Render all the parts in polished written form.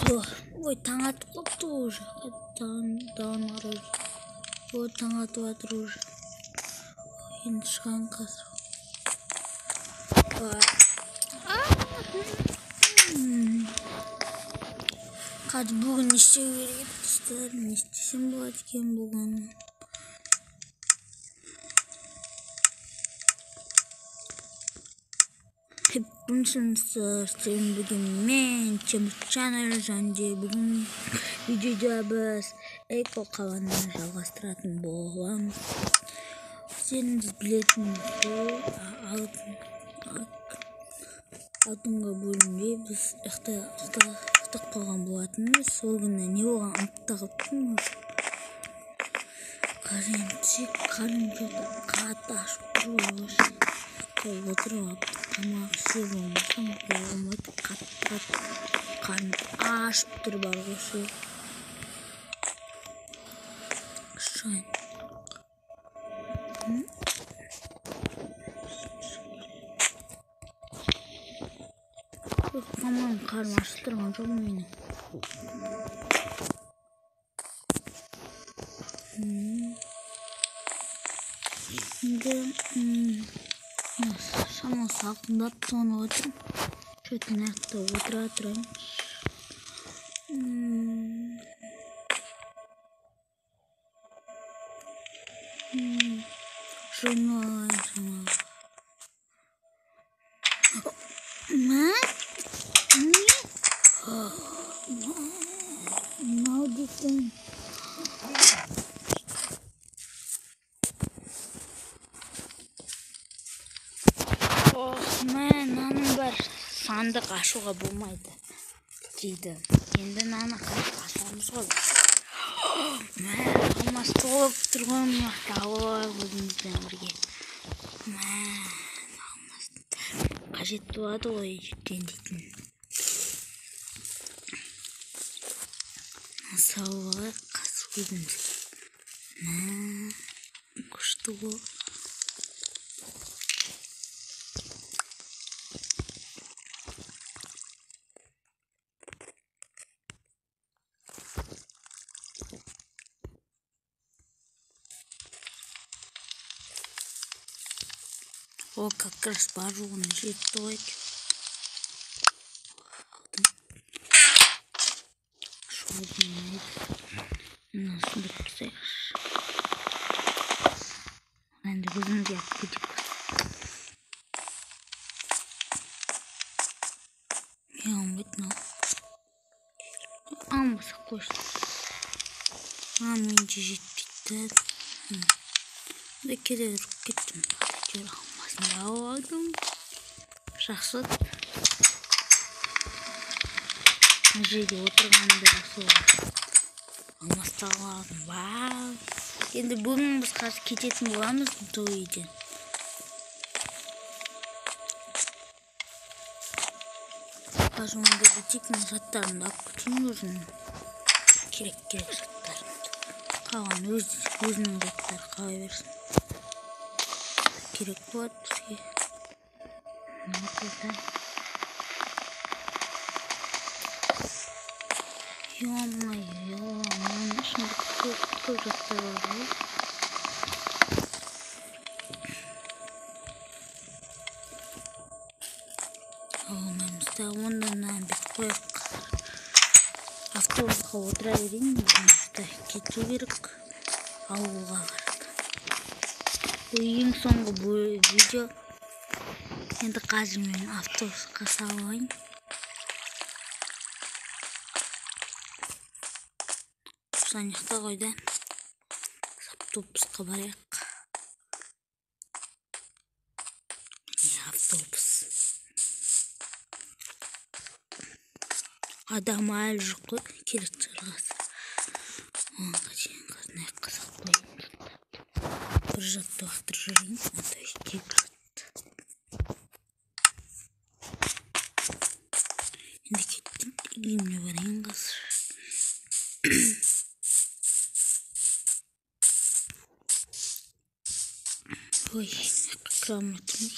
Ой, таң атып қалыпты уже. Дауын қарай. Ой, таң атып жатыр уже. Енді шығайын қазір. Қазір бүгін не істеу керек еді достар? Не істесем болады екен бүгін? Сен бүгін мен Теміржан және бүгін видеода біз эко қаланы жалғастыратын боламыз. Сендіз білетініңіздей алдыңғы бөлімде біз ұйықтап қалған болатынбыз. Сол күні не болған ұмытып қалыппын. Қарным қатты ашып тұр. Отырып тамақ ішіп болмасам болмайды. Қатты қарным ашып тұр бар осы. Шығайын. Мамам қарным ашып тұрған жоқ менің. Шамал салқындап тоңып отырмын. Шөтін аяқта отыра тұрайын. Шамал. Молодец. Наным бар, сандық ашуға болмайды дейді. Енді наны ашамыз ғой. Алмас толып тұрған тауы өзімізбен бірге. Қажет болады ғой жүйттен дейтін. Сауға қасып өзіміз. Күшті ғой. О, как раз баруын жетті ғой. Шолдың насын бітірсейш. Енді өзімді яп көтіп бас. Алмайды нау. Алмаса қойшы. Менде жетпейді. Келе жүріп кеттім. Жер алмасын алдым. Жақсы. Жерде отырғанды сол. Алмастағы алдым. Вау. Енді бүгін біз қазір кететін боламыз той үйден. Қазір онда бітетін заттарымды алып кетейін өзінің. Керек заттарымды. Қалған өзінің заттары қалай берсін. Керек болады бізге. Мынның ішінде көп заттар бар ғой. Алмаймыз да онда бет қойып автобусқа отыра берейін. Кету керек ауылға қарап. Ең соңғы видео. Енді қазір мен автобусқа салайын. Санықта қойда. Автобусқа барайық. Автобус. Адам әлі жоқ қой. Келет жарғасы. Оңға жейін қазын аяққа салып қойын. Бір жатты вақтыр жүрейін. Онда екі жатты. Енді кеттім. Үйімне барайын қазір. Ой, кірамын отырмыз.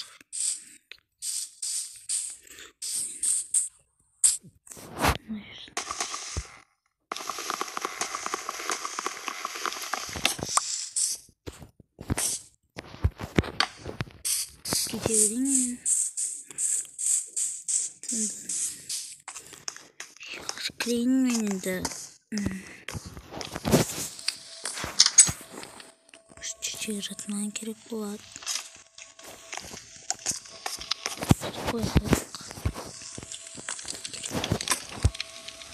izleyin beni de. Çiçeği yaratmaya gerek var. Koyalım.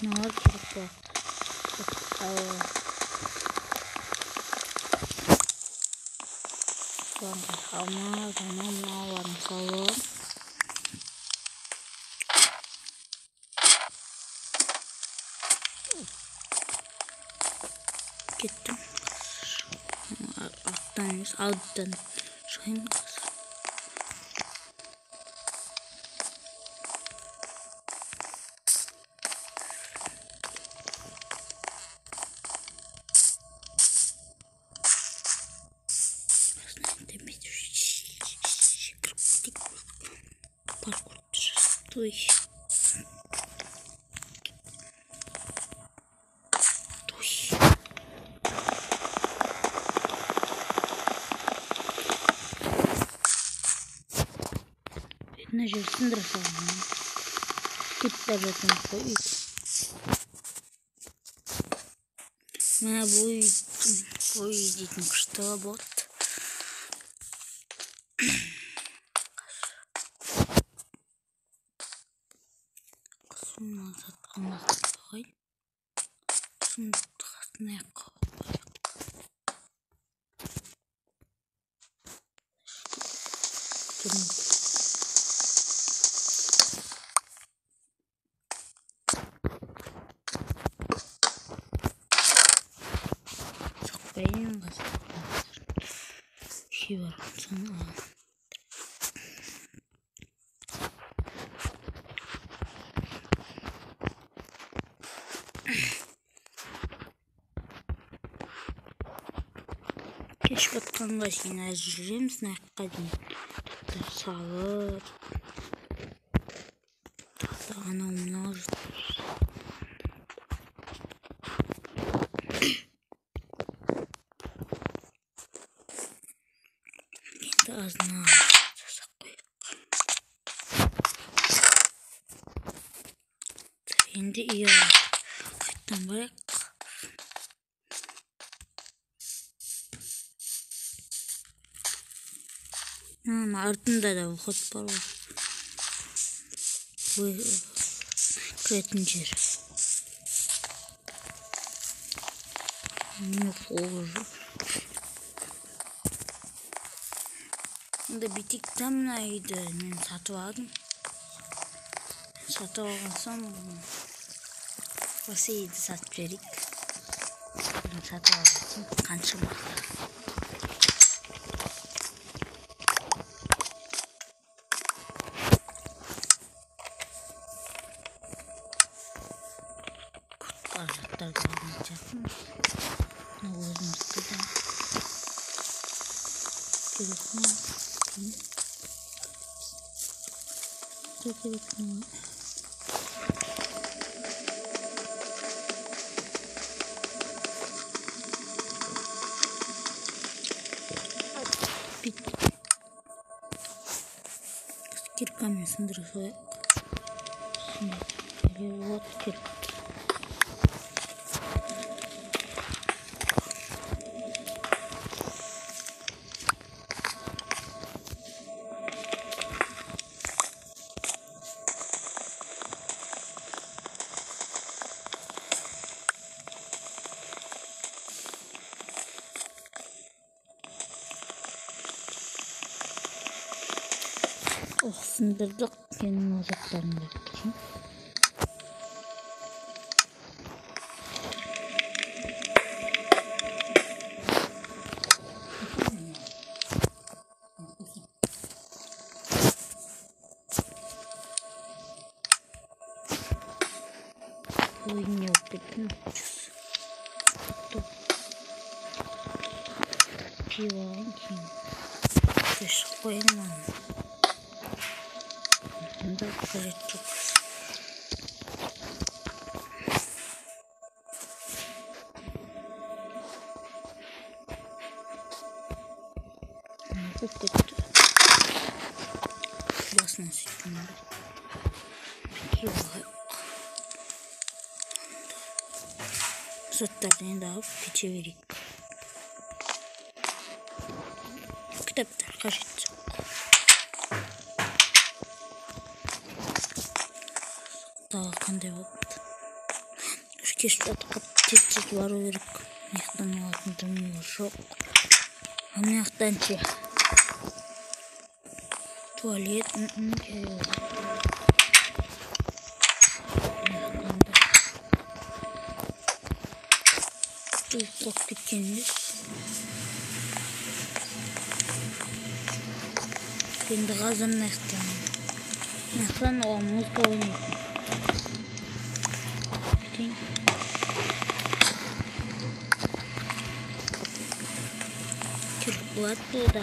Ne var gerek var. Ama var mesela. Gittim. Alttan şahin parkur Нажерсин драсами. Китте бетон koyuyor. Ben bu yiyeceğim kışta bot. Kısım azat koy. Kısım ne koy. Benim şey var sana. Keşfetken başına acırım snack kadın. Sağır. Tahta anamlar. Ağzına şimdi iyi oldu. Kayıttan bırak. Ama ardında da futbol var. Bu kreatincir. Yok olur. Da bitikten neydi? Ben satı aldım. Satı alsam nasıl iyiydi sat verik. Ben satı aldım. Kançım. Kurtlarlar kalmayacaktım. Ne oldu da? Görüşürüz. Görüşürüz. Кирками сандырсой. Вот кирка. Oh, sındırdık kendimi uzaklarını bekleyin. Oyun yok dedim. Pilavın kim? Beş koyamam. Bunda böyle çok. Çok kötü. Biraz nasıl yıkanıyor? Peki var. заттарын да алып кете берейік. Кітаптар қажет жоқ. Тағы қандай болды? Кешіп жатып тез бару керек. Маяқтан алатын дүние жоқ. Маяқтан ше туалет ұйықтап кеткенбіз. Енді қазір маяқтан оған музыка ойнайтын. Болады бұлда.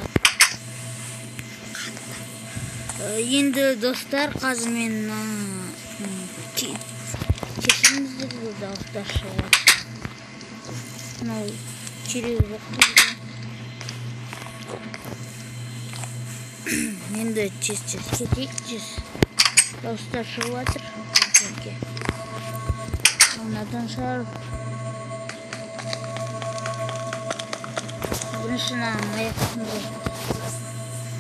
Енді достар, қазір мен кешіріңіздер, бұл дауыстар шығады. Мынау керегі жоқ дейді. Енді тез кетейік, дауыстар шығып жатыр. Онадан шығарып. Біріншіні аяқтымды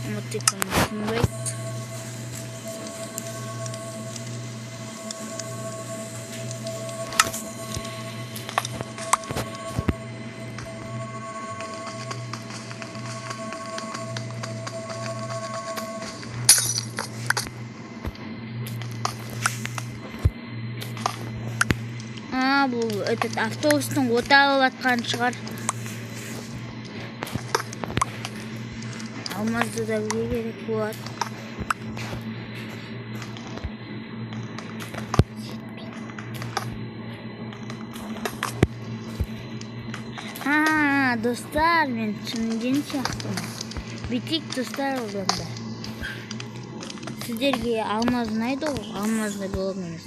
ұмытекім ұсынбайды. Бұл автобустың оты алып атқан шығар. Алмазды да бізге керек болады. Достар, мен түсінген сияқтымын. Бүйтейік достар олғанда. Сіздерге алмаз ұнайды ғой, алмазды болыңыз.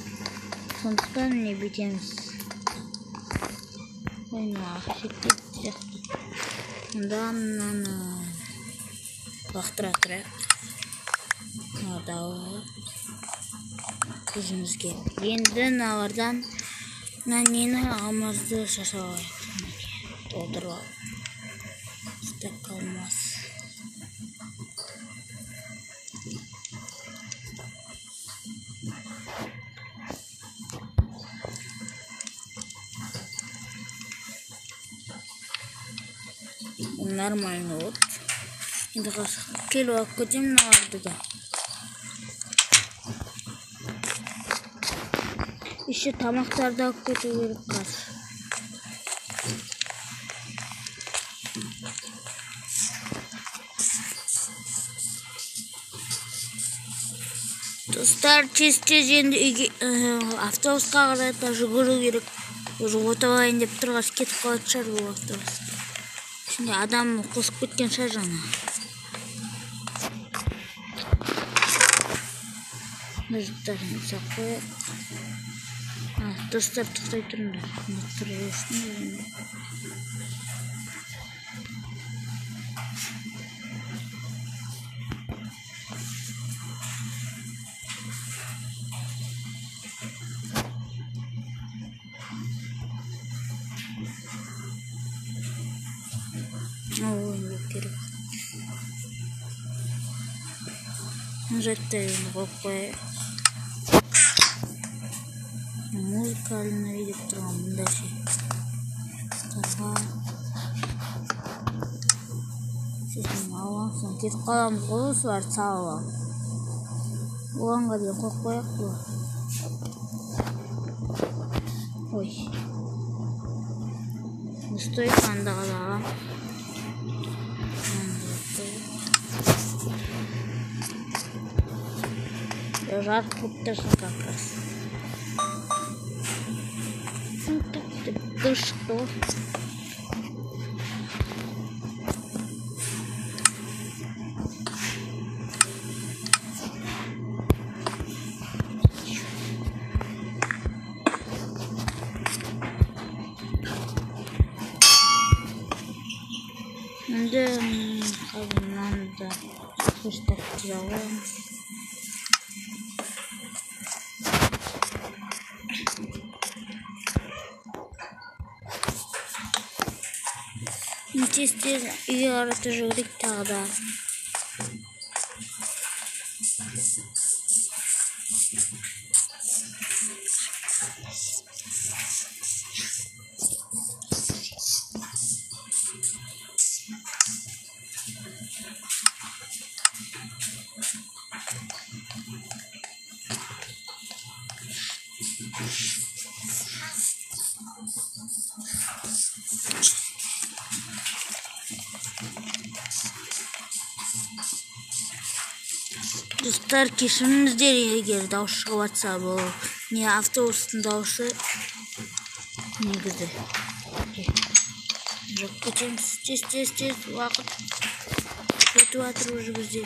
Сондықтан не бүйтеміз. Ойыма ақшеттеп сияқты. Онда мынаны лақтыра тұрайық. Мынау көзімізге. Енді мыналардан нені алмазды жасап алайық. Толтырып алып. Стак алмаз. Нормально вот. Енді келіп алып кетемін мыналарды да. Еще тамақтарды алып кету керек қазір. Достар, тез енді үйге автобусқа қарай жүгіру керек. Уже отап алайын деп тұрғаш кетіп қалатын шығар бұл автобус. Şimdi adam қосып кеткен шығар жаңа. Мұрттарын сақ қойып. Достар, тоқтай тұрыңдар. Мұрттары өшін. Ойын керек. Нажаттарын қойып қойып. Музыкалыны видеп тұрған мұнда ше. Қарға. Сосын алғансын. Кетіп қаламыз қолыс бар салып. Оғанға дейін қойып қойып бұл. Ой. Стой қанда қалағам. Жарық болып тұрсын как раз. Дұрыс шықты ғой. Енді қазір да көштеп тұзауым. Тез-тез үйге қарата жүгірейік тағы да. Достар, кешіріңіздер егер дауыс шығып жатса, бұл не автобустың дауысы негізі. Жоқ, кетеміз. Тез уақыт өтіп жатыр уже бізде.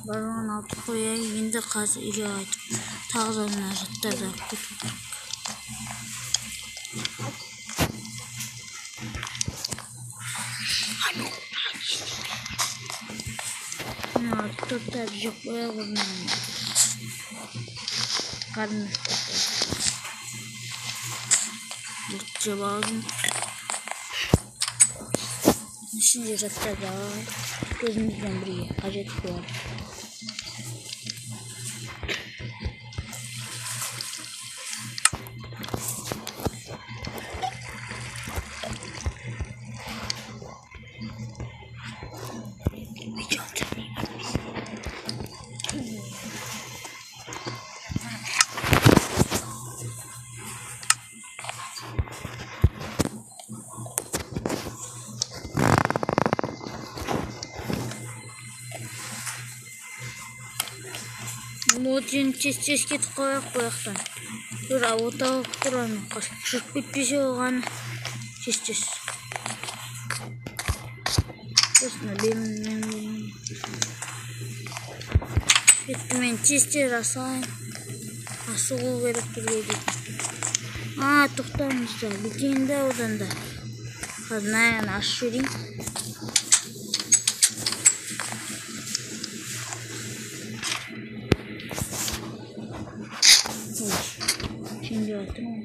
Барлығын алып қояйын, енді қазір үйге қайтып тағы да мына заттарды алып кету керек. Торттарды жеп қояйық орнына. Қарнымыз тоқтайды. Бұлт жеп алдым. Ішінде заттарды алайық. Көзімізбен бірге қажет болады. Модин тез кетіп қояқ қояқтан. Тұр, отауып тұраны. Жүріп кетпесе оған тез. Осына бемін. Кетті мен тез асайын. Асығу керек түрге дейін. Тоқтамыз да. Бітейін да одан да. Қазынайын ашып жүрейін. Şimdi oturma.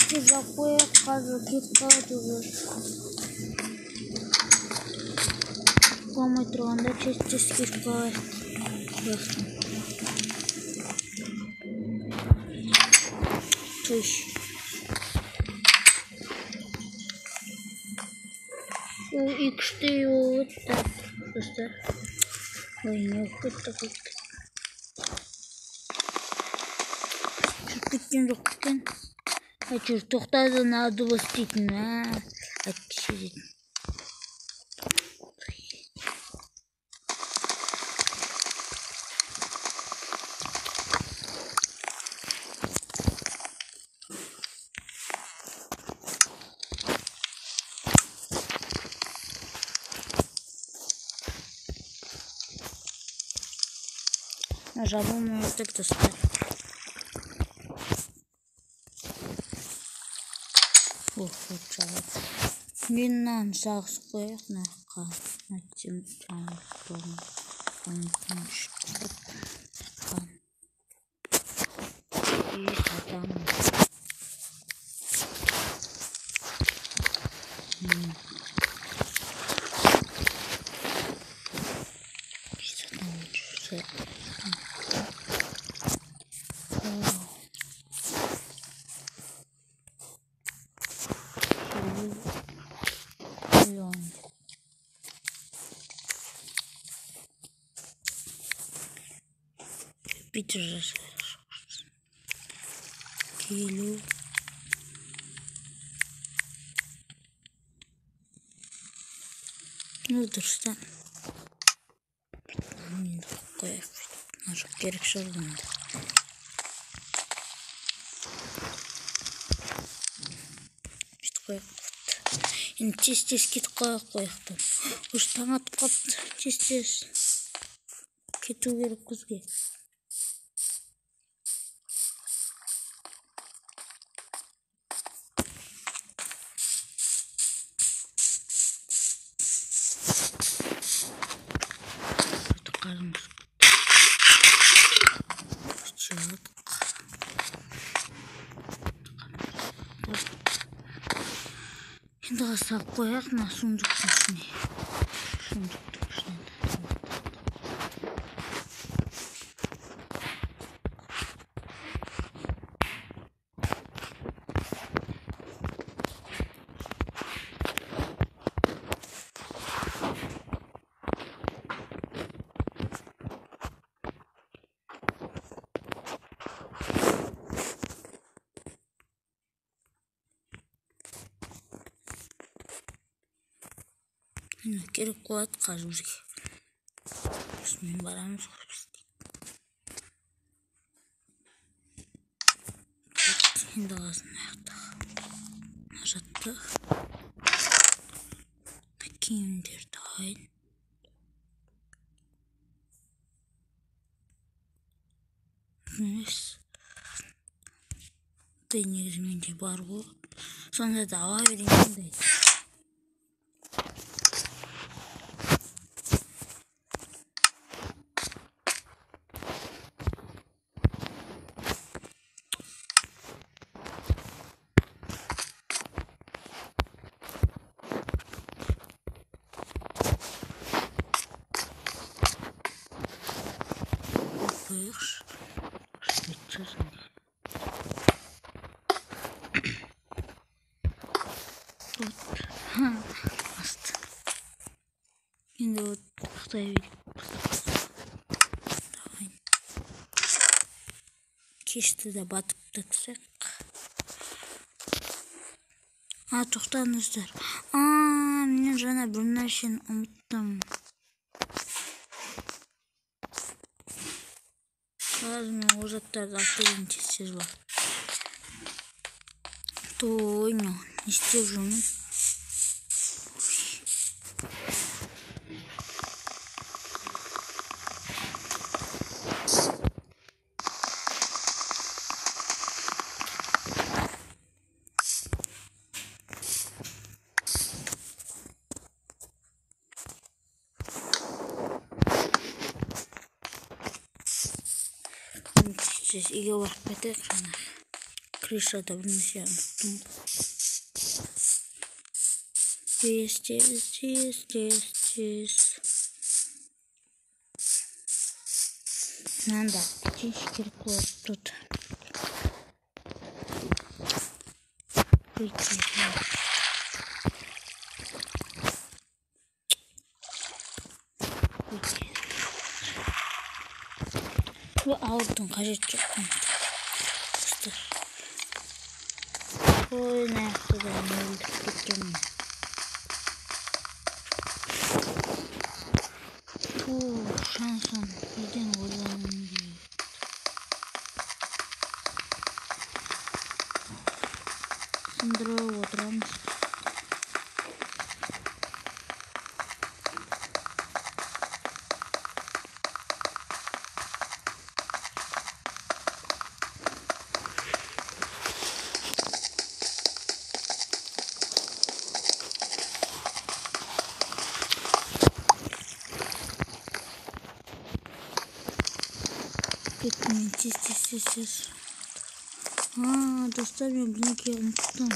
Тез қояқ, қазір кетіп қалады уже. Қоймай тұрғанда тез кетіп қалайық. Тұш. Ол екі-үште өтті. Достар. Ой, не өтті. Жүріп кеткен жоқ екен. Әйтеуір тоқтады, надо бас дейтін. Әйтпесе дейтін. Нажимаем вот так достать. Вот жалоб. Миннан сағыз қояқ наққа. Әттім жаңырттығын. Қанықтың шыққып. Қан. И сатамын. Питер жасайық. Келу. Дұрыстан. Енді қояқ. Нажық керек шығылында. Бүйтіп қояқ. Енді тез кетіп қояқтан. Ұш таң атып қапты. Тез. кету керек бізге. Енді салып қояйық мына сундықтың ішіне. Сундықтың ішінен. Керек болады қазір бізге. Осымен барамыз ғой біз. Енді қалсын аяқтағы. Мына жатты. Киімдерді айын. Негізі менде бар ғой. Сонда да ала берейін. Астı. Şimdi o tahtayı verip кешті де батып тәтсек. Тоқтаңыздар. Мен жаңа бір нәрсені ұмыттым. Қазір мен ол заттарды алып тез бар. Той, не істеп жүрмін. Сейчас үйге барып кетейік жаңа. Крышада бір нәрсе ұмыттым. Здесь. Надо птичь керек болады тут. Алдың қажет жоқ. Ой, наяқты да өлдіп кеткенмін. Шансон бірден ойлануым керек. Сындырып отырамыз. Кетмейін, тез. Достар, мен бірнеге ұмыттым.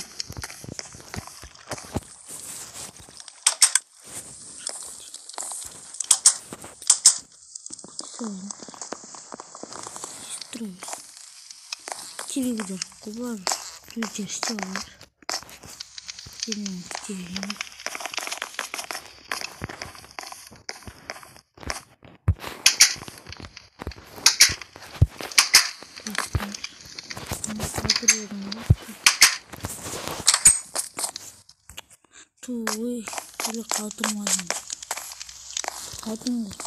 Телевизор бар, өздерісте бар. Телевизор. Туй, или қалдырмадым. Қалдыңдар.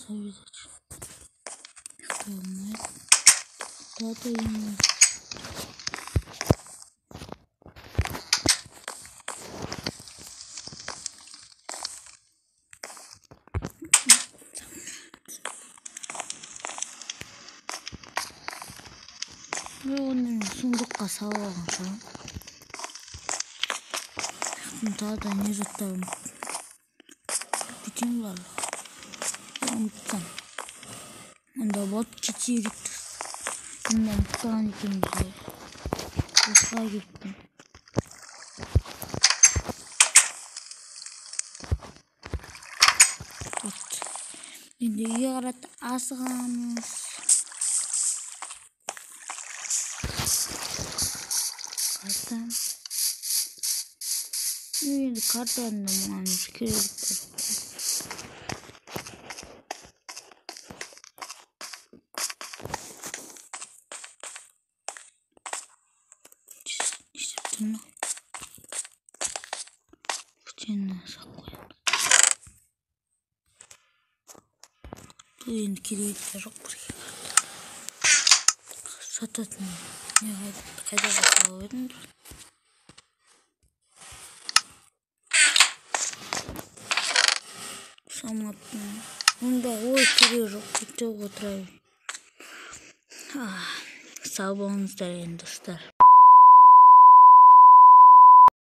Завязать. Куда-то ему. Отқа салып алған шығармын. Тағы да не заттарым бүтін бар. Ұмытсам. Онда бот кетейік. Мен ұмытқан екенбіз. Осыға кеттім. Енді үйге қарата асығамыз. Қартам. Енді картаны да маған керек бар. Естептін. Күтені сақ қоямыз. Енді керекті жоқ бірге сататын қайда жасалып едім. Саматтың онда ой керегі жоқ, күтіп отырайын. Сау болыңыздар енді достар.